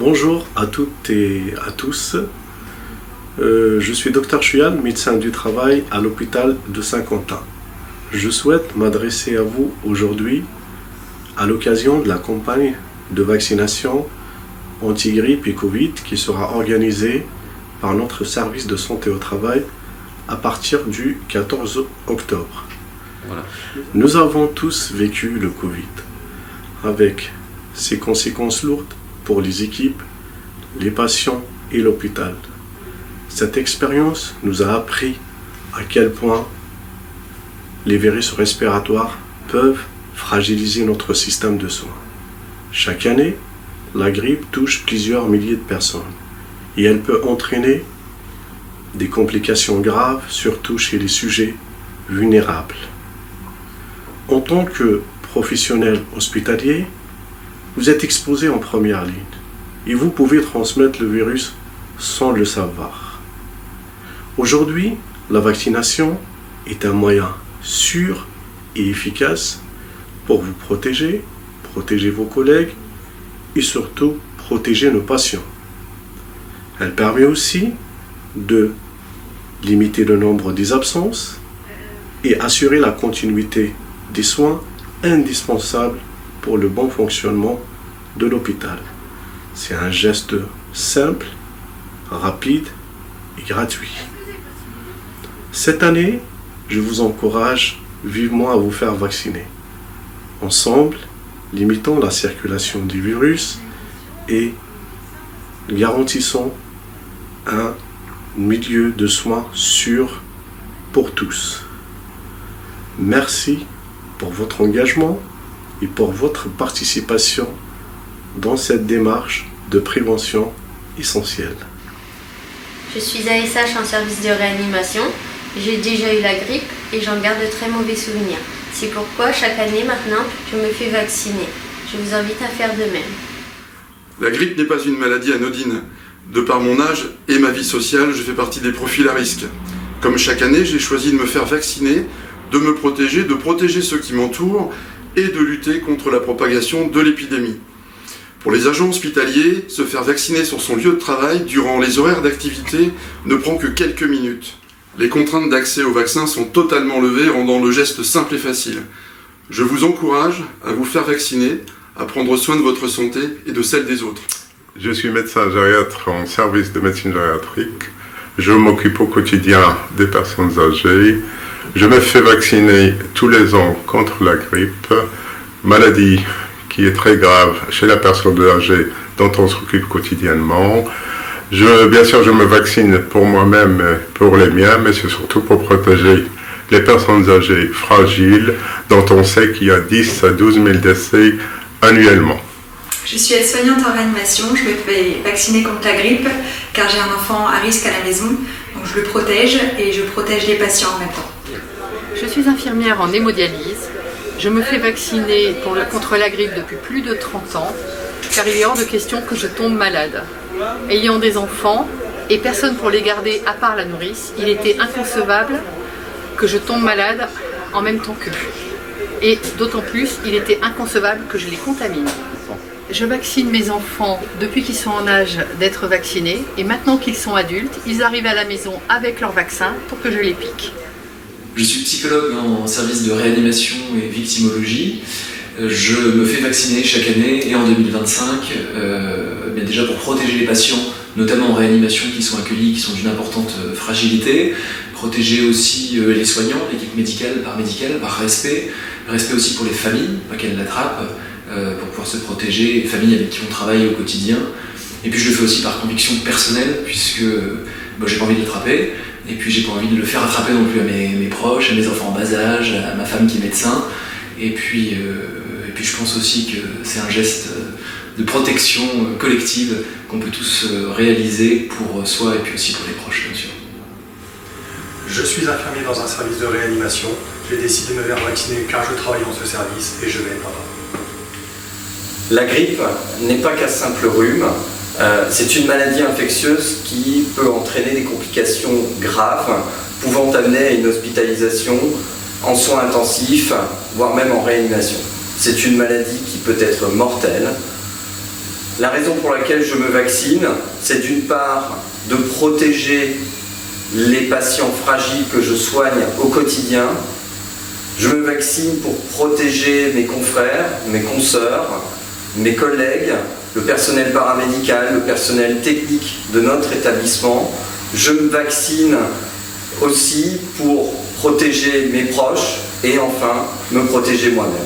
Bonjour à toutes et à tous. Je suis Dr Chuyal, médecin du travail à l'hôpital de Saint-Quentin. Je souhaite m'adresser à vous aujourd'hui à l'occasion de la campagne de vaccination anti-grippe et Covid qui sera organisée par notre service de santé au travail à partir du 14 octobre. Voilà. Nous avons tous vécu le Covid avec ses conséquences lourdes pour les équipes, les patients et l'hôpital. Cette expérience nous a appris à quel point les virus respiratoires peuvent fragiliser notre système de soins. Chaque année, la grippe touche plusieurs milliers de personnes et elle peut entraîner des complications graves, surtout chez les sujets vulnérables. En tant que professionnel hospitalier, vous êtes exposé en première ligne et vous pouvez transmettre le virus sans le savoir. Aujourd'hui, la vaccination est un moyen sûr et efficace pour vous protéger, protéger vos collègues et surtout protéger nos patients. Elle permet aussi de limiter le nombre des absences et assurer la continuité des soins indispensables pour le bon fonctionnement de l'hôpital. C'est un geste simple, rapide et gratuit. Cette année, je vous encourage vivement à vous faire vacciner. Ensemble, limitons la circulation du virus et garantissons un milieu de soins sûr pour tous. Merci pour votre engagement et pour votre participation dans cette démarche de prévention essentielle. Je suis ASH en service de réanimation. J'ai déjà eu la grippe et j'en garde de très mauvais souvenirs. C'est pourquoi chaque année maintenant, je me fais vacciner. Je vous invite à faire de même. La grippe n'est pas une maladie anodine. De par mon âge et ma vie sociale, je fais partie des profils à risque. Comme chaque année, j'ai choisi de me faire vacciner, de me protéger, de protéger ceux qui m'entourent et de lutter contre la propagation de l'épidémie. Pour les agents hospitaliers, se faire vacciner sur son lieu de travail durant les horaires d'activité ne prend que quelques minutes. Les contraintes d'accès au vaccin sont totalement levées, rendant le geste simple et facile. Je vous encourage à vous faire vacciner, à prendre soin de votre santé et de celle des autres. Je suis médecin gériatre en service de médecine gériatrique. Je m'occupe au quotidien des personnes âgées. Je me fais vacciner tous les ans contre la grippe, maladie qui est très grave chez la personne âgée dont on s'occupe quotidiennement. Bien sûr, je me vaccine pour moi-même, pour les miens, mais c'est surtout pour protéger les personnes âgées fragiles dont on sait qu'il y a 10 à 12 000 décès annuellement. Je suis aide-soignante en réanimation, je me fais vacciner contre la grippe car j'ai un enfant à risque à la maison, donc je le protège et je protège les patients en même temps. Je suis infirmière en hémodialyse, je me fais vacciner contre la grippe depuis plus de 30 ans car il est hors de question que je tombe malade. Ayant des enfants et personne pour les garder à part la nourrice, il était inconcevable que je tombe malade en même temps qu'eux. Et d'autant plus, il était inconcevable que je les contamine. Je vaccine mes enfants depuis qu'ils sont en âge d'être vaccinés et maintenant qu'ils sont adultes, ils arrivent à la maison avec leur vaccin pour que je les pique. Je suis psychologue en service de réanimation et victimologie. Je me fais vacciner chaque année et en 2025, déjà pour protéger les patients, notamment en réanimation qui sont accueillis, qui sont d'une importante fragilité, protéger aussi les soignants, l'équipe médicale, par respect aussi pour les familles, pas qu'elles l'attrapent, pour pouvoir se protéger, les familles avec qui on travaille au quotidien. Et puis je le fais aussi par conviction personnelle, puisque j'ai pas envie de l'attraper, et puis j'ai pas envie de le faire attraper non plus à mes proches, à mes enfants en bas âge, à ma femme qui est médecin. Et puis je pense aussi que c'est un geste de protection collective qu'on peut tous réaliser pour soi et puis aussi pour les proches, bien sûr. Je suis infirmier dans un service de réanimation. J'ai décidé de me faire vacciner car je travaille dans ce service et je vais être là. La grippe n'est pas qu'un simple rhume, c'est une maladie infectieuse qui peut entraîner des complications graves, pouvant amener à une hospitalisation en soins intensifs, voire même en réanimation. C'est une maladie qui peut être mortelle. La raison pour laquelle je me vaccine, c'est d'une part de protéger les patients fragiles que je soigne au quotidien. Je me vaccine pour protéger mes confrères, mes consoeurs, mes collègues, le personnel paramédical, le personnel technique de notre établissement. Je me vaccine aussi pour protéger mes proches et enfin me protéger moi-même.